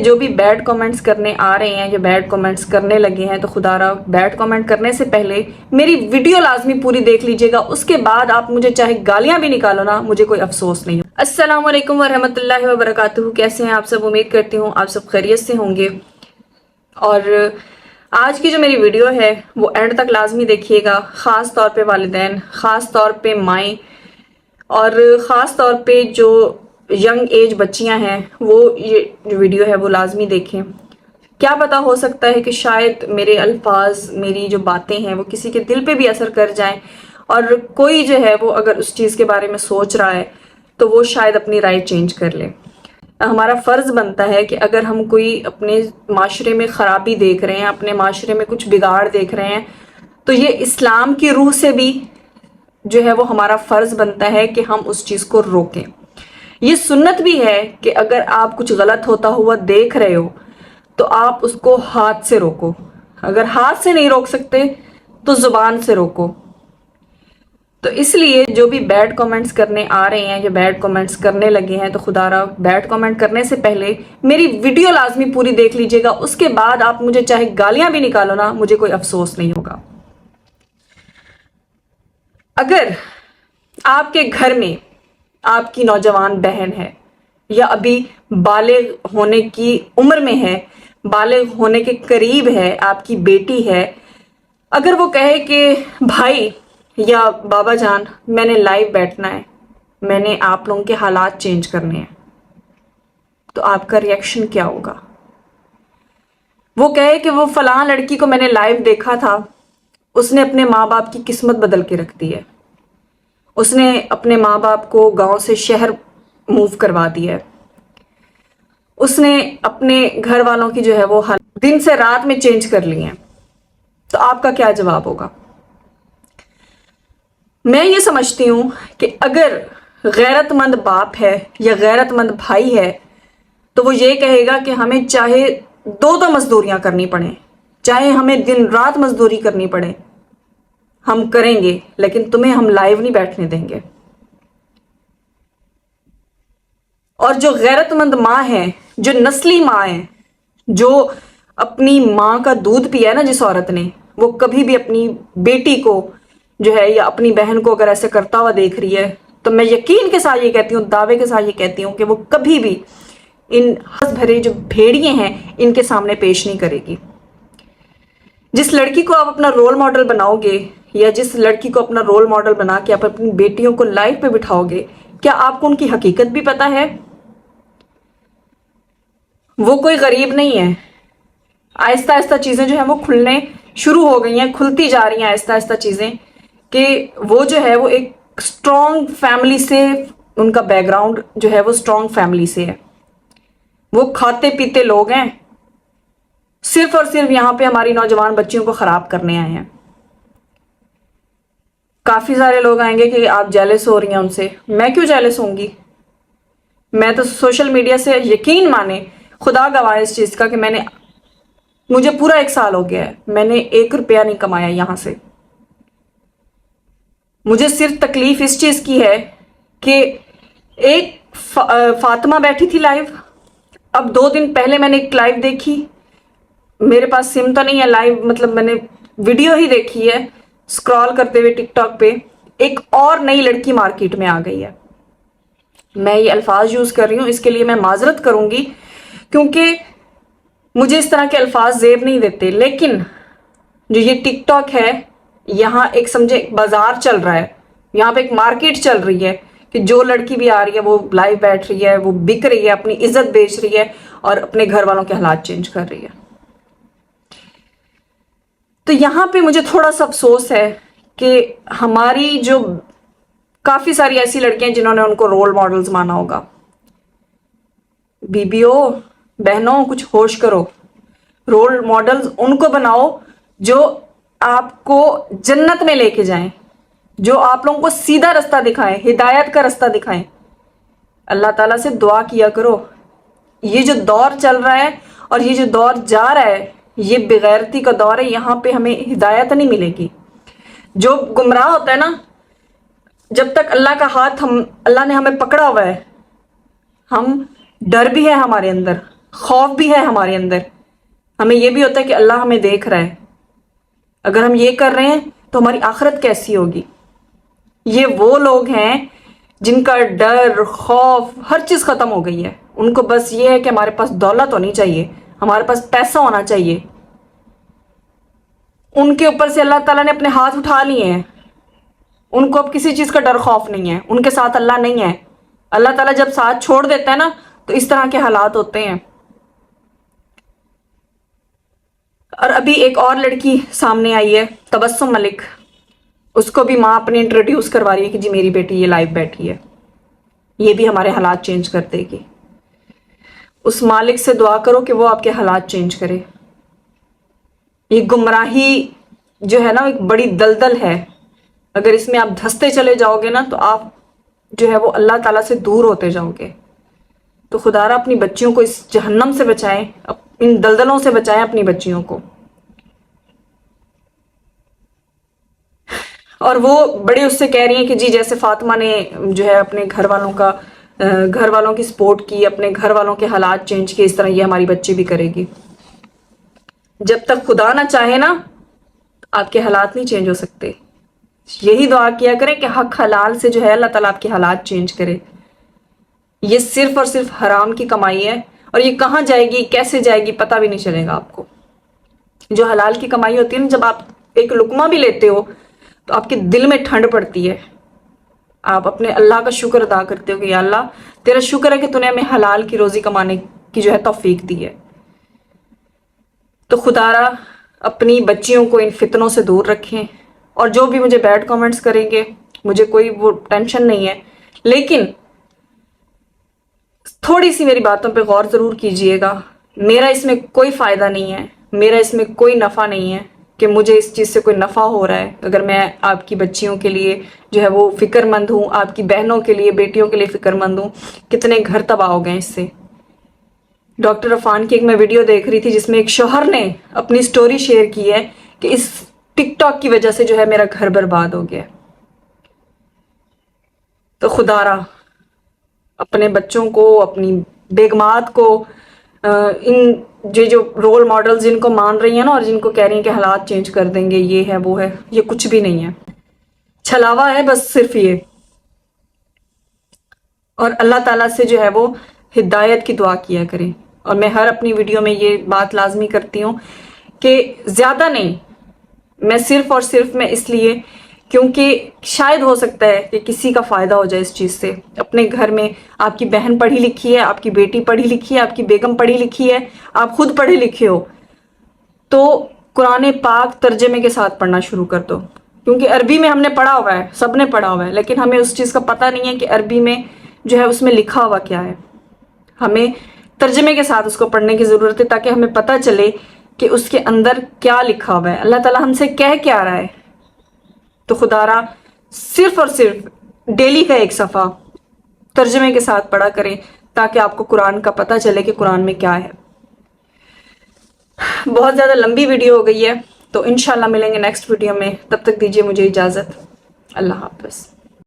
جو بھی bed comments کرنے آ رہے ہیں یا بیڈ کامنٹس کرنے لگے ہیں تو خدا را بیڈ کامنٹ کرنے سے پہلے میری ویڈیو لازمی پوری دیکھ لیجئے گا. اس کے بعد آپ مجھے چاہے گالیاں بھی نکالو نا, مجھے کوئی افسوس نہیں ہو. السلام علیکم ورحمۃ اللہ وبرکاتہ. کیسے ہیں آپ سب؟ امید کرتی ہوں آپ سب خیریت سے ہوں گے. اور آج کی جو میری ویڈیو ہے وہ اینڈ تک لازمی دیکھیے گا, خاص طور پہ والدین, خاص طور پہ مائیں, اور خاص طور پہ جو ینگ ایج بچیاں ہیں وہ یہ جو ویڈیو ہے وہ لازمی دیکھیں. کیا پتا ہو سکتا ہے کہ شاید میرے الفاظ, میری جو باتیں ہیں وہ کسی کے دل پہ بھی اثر کر جائیں, اور کوئی جو ہے وہ اگر اس چیز کے بارے میں سوچ رہا ہے تو وہ شاید اپنی رائے چینج کر لے. ہمارا فرض بنتا ہے کہ اگر ہم کوئی اپنے معاشرے میں خرابی دیکھ رہے ہیں, اپنے معاشرے میں کچھ بگاڑ دیکھ رہے ہیں, تو یہ اسلام کی روح سے بھی جو ہے وہ ہمارا فرض بنتا ہے کہ ہم اس چیز کو روکیں. یہ سنت بھی ہے کہ اگر آپ کچھ غلط ہوتا ہوا دیکھ رہے ہو تو آپ اس کو ہاتھ سے روکو. اگر ہاتھ سے نہیں روک سکتے تو زبان سے روکو. تو اس لیے جو بھی بیڈ کامنٹس کرنے آ رہے ہیں یا بیڈ کامنٹس کرنے لگے ہیں تو خدا را بیڈ کامنٹ کرنے سے پہلے میری ویڈیو لازمی پوری دیکھ لیجئے گا. اس کے بعد آپ مجھے چاہے گالیاں بھی نکالو نا, مجھے کوئی افسوس نہیں ہوگا. اگر آپ کے گھر میں آپ کی نوجوان بہن ہے یا ابھی بالغ ہونے کی عمر میں ہے, بالغ ہونے کے قریب ہے, آپ کی بیٹی ہے, اگر وہ کہے کہ بھائی یا بابا جان میں نے لائیو بیٹھنا ہے, میں نے آپ لوگوں کے حالات چینج کرنے ہیں, تو آپ کا ریئیکشن کیا ہوگا؟ وہ کہے کہ وہ فلاں لڑکی کو میں نے لائیو دیکھا تھا, اس نے اپنے ماں باپ کی قسمت بدل کے رکھ دی ہے, اس نے اپنے ماں باپ کو گاؤں سے شہر موو کروا دیا ہے, اس نے اپنے گھر والوں کی جو ہے وہ حالت دن سے رات میں چینج کر لی ہیں, تو آپ کا کیا جواب ہوگا؟ میں یہ سمجھتی ہوں کہ اگر غیرت مند باپ ہے یا غیرت مند بھائی ہے تو وہ یہ کہے گا کہ ہمیں چاہے دو مزدوریاں کرنی پڑیں, چاہے ہمیں دن رات مزدوری کرنی پڑے, ہم کریں گے, لیکن تمہیں ہم لائیو نہیں بیٹھنے دیں گے. اور جو غیرت مند ماں ہے, جو نسلی ماں ہے, جو اپنی ماں کا دودھ پیا ہے نا جس عورت نے, وہ کبھی بھی اپنی بیٹی کو جو ہے یا اپنی بہن کو اگر ایسے کرتا ہوا دیکھ رہی ہے تو میں یقین کے ساتھ یہ کہتی ہوں, دعوے کے ساتھ یہ کہتی ہوں کہ وہ کبھی بھی ان حس بھرے جو بھیڑیے ہیں ان کے سامنے پیش نہیں کرے گی. جس لڑکی کو آپ اپنا رول ماڈل بناؤ گے یا جس لڑکی کو اپنا رول ماڈل بنا کے آپ اپنی بیٹیوں کو لائف پہ بٹھاؤ گے, کیا آپ کو ان کی حقیقت بھی پتا ہے؟ وہ کوئی غریب نہیں ہے. آہستہ آہستہ چیزیں جو ہیں وہ کھلنے شروع ہو گئی ہیں, کھلتی جا رہی ہیں آہستہ آہستہ چیزیں, کہ وہ جو ہے وہ ایک اسٹرانگ فیملی سے, ان کا بیک گراؤنڈ جو ہے وہ اسٹرانگ فیملی سے ہے, وہ کھاتے پیتے لوگ ہیں, صرف اور صرف یہاں پہ ہماری نوجوان بچیوں کو خراب کرنے آئے ہیں. کافی سارے لوگ آئیں گے کہ آپ جیلس ہو رہی ہیں ان سے. میں کیوں جیلس ہوں گی؟ میں تو سوشل میڈیا سے یقین مانے, خدا گواہ اس چیز کا کہ مجھے پورا 1 سال ہو گیا ہے, میں نے 1 روپیہ نہیں کمایا یہاں سے. مجھے صرف تکلیف اس چیز کی ہے کہ ایک فاطمہ بیٹھی تھی لائیو, اب 2 دن پہلے میں نے ایک لائیو دیکھی, میرے پاس سم تو نہیں ہے لائیو, مطلب میں نے ویڈیو ہی دیکھی ہے سکرال کرتے ہوئے ٹک ٹاک پہ, ایک اور نئی لڑکی مارکیٹ میں آ گئی ہے. میں یہ الفاظ یوز کر رہی ہوں, اس کے لیے میں معذرت کروں گی کیونکہ مجھے اس طرح کے الفاظ زیب نہیں دیتے, لیکن جو یہ ٹک ٹاک ہے یہاں ایک سمجھے بازار چل رہا ہے, یہاں پہ ایک مارکیٹ چل رہی ہے کہ جو لڑکی بھی آ رہی ہے وہ لائیو بیٹھ رہی ہے, وہ بک رہی ہے, اپنی عزت بیچ رہی ہے اور اپنے گھر والوں کے حالات چینج کر رہی ہے. تو یہاں پہ مجھے تھوڑا سا افسوس ہے کہ ہماری جو کافی ساری ایسی لڑکیاں جنہوں نے ان کو رول ماڈلز مانا ہوگا, بیبیوں بہنوں کچھ ہوش کرو, رول ماڈلز ان کو بناؤ جو آپ کو جنت میں لے کے جائیں, جو آپ لوگوں کو سیدھا رستہ دکھائیں, ہدایت کا رستہ دکھائیں. اللہ تعالیٰ سے دعا کیا کرو. یہ جو دور چل رہا ہے اور یہ جو دور جا رہا ہے یہ بغیرتی کا دور ہے, یہاں پہ ہمیں ہدایت نہیں ملے گی. جو گمراہ ہوتا ہے نا, جب تک اللہ کا ہاتھ اللہ نے ہمیں پکڑا ہوا ہے, ہم ڈر بھی ہے ہمارے اندر, خوف بھی ہے ہمارے اندر. ہمیں یہ بھی ہوتا ہے کہ اللہ ہمیں دیکھ رہا ہے. اگر ہم یہ کر رہے ہیں تو ہماری آخرت کیسی ہوگی. یہ وہ لوگ ہیں جن کا ڈر، خوف، ہر چیز ختم ہو گئی ہے. ان کو بس یہ ہے کہ ہمارے پاس دولت ہونی چاہیے، ہمارے پاس پیسہ ہونا چاہیے. ان کے اوپر سے اللہ تعالیٰ نے اپنے ہاتھ اٹھا لیے ہیں. ان کو اب کسی چیز کا ڈر خوف نہیں ہے. ان کے ساتھ اللہ نہیں ہے. اللہ تعالیٰ جب ساتھ چھوڑ دیتا ہے نا تو اس طرح کے حالات ہوتے ہیں. اور ابھی ایک اور لڑکی سامنے آئی ہے، تبسم ملک. اس کو بھی ماں اپنے انٹروڈیوس کروا رہی ہے کہ جی میری بیٹی یہ لائیو بیٹھی ہے. یہ بھی ہمارے حالات چینج کر دے گی. اس مالک سے دعا کرو کہ وہ آپ کے حالات چینج کرے. یہ گمراہی جو ہے نا ایک بڑی دلدل ہے. اگر اس میں آپ دھستے چلے جاؤ گے نا تو آپ جو ہے وہ اللہ تعالیٰ سے دور ہوتے جاؤ گے. تو خدا را اپنی بچیوں کو اس جہنم سے بچائیں، ان دلدلوں سے بچائیں اپنی بچیوں کو. اور وہ بڑے اس سے کہہ رہی ہیں کہ جی جیسے فاطمہ نے جو ہے اپنے گھر والوں کی سپورٹ کی، اپنے گھر والوں کے حالات چینج کیے، اس طرح یہ ہماری بچی بھی کرے گی. جب تک خدا نہ چاہے نا آپ کے حالات نہیں چینج ہو سکتے. یہی دعا کیا کریں کہ حق حلال سے جو ہے اللہ تعالیٰ آپ کے حالات چینج کرے. یہ صرف اور صرف حرام کی کمائی ہے، اور یہ کہاں جائے گی، کیسے جائے گی، پتہ بھی نہیں چلے گا آپ کو. جو حلال کی کمائی ہوتی ہے نا، جب آپ ایک لقمہ بھی لیتے ہو تو آپ کے دل میں ٹھنڈ پڑتی ہے. آپ اپنے اللہ کا شکر ادا کرتے ہو کہ یا اللہ تیرا شکر ہے کہ تو نے ہمیں حلال کی روزی کمانے کی جو ہے توفیق دی ہے. تو خدا را اپنی بچیوں کو ان فتنوں سے دور رکھیں. اور جو بھی مجھے بیڈ کامنٹس کریں گے مجھے کوئی وہ ٹینشن نہیں ہے، لیکن تھوڑی سی میری باتوں پہ غور ضرور کیجئے گا. میرا اس میں کوئی فائدہ نہیں ہے، میرا اس میں کوئی نفع نہیں ہے کہ مجھے اس چیز سے کوئی نفع ہو رہا ہے. اگر میں آپ کی بچیوں کے لیے جو ہے وہ فکر مند ہوں، آپ کی بہنوں کے لیے، بیٹیوں کے لیے فکر مند ہوں. کتنے گھر تباہ ہو گئے اس سے. ڈاکٹر عفان کی ایک میں ویڈیو دیکھ رہی تھی جس میں ایک شوہر نے اپنی سٹوری شیئر کی ہے کہ اس ٹک ٹاک کی وجہ سے جو ہے میرا گھر برباد ہو گیا. تو خدا را اپنے بچوں کو، اپنی بیگمات کو، ان جو رول ماڈل جن کو مان رہی ہیں نا اور جن کو کہہ رہی ہیں کہ حالات چینج کر دیں گے، یہ ہے وہ ہے، یہ کچھ بھی نہیں ہے، چھلاوا ہے بس صرف یہ. اور اللہ تعالیٰ سے جو ہے وہ ہدایت کی دعا کیا کریں. اور میں ہر اپنی ویڈیو میں یہ بات لازمی کرتی ہوں کہ زیادہ نہیں، میں صرف اور صرف میں اس لیے کیونکہ شاید ہو سکتا ہے کہ کسی کا فائدہ ہو جائے اس چیز سے. اپنے گھر میں آپ کی بہن پڑھی لکھی ہے، آپ کی بیٹی پڑھی لکھی ہے، آپ کی بیگم پڑھی لکھی ہے، آپ خود پڑھے لکھے ہو، تو قرآن پاک ترجمے کے ساتھ پڑھنا شروع کر دو. کیونکہ عربی میں ہم نے پڑھا ہوا ہے، سب نے پڑھا ہوا ہے، لیکن ہمیں اس چیز کا پتہ نہیں ہے کہ عربی میں جو ہے اس میں لکھا ہوا کیا ہے. ہمیں ترجمے کے ساتھ اس کو پڑھنے کی ضرورت ہے تاکہ ہمیں پتہ چلے کہ اس کے اندر کیا لکھا ہوا ہے، اللہ تعالیٰ ہم سے کہہ کیا رہا ہے. تو خدا را صرف اور صرف ڈیلی کا ایک صفحہ ترجمے کے ساتھ پڑھا کریں تاکہ آپ کو قرآن کا پتہ چلے کہ قرآن میں کیا ہے. بہت زیادہ لمبی ویڈیو ہو گئی ہے، تو انشاءاللہ ملیں گے نیکسٹ ویڈیو میں. تب تک دیجیے مجھے اجازت. اللہ حافظ.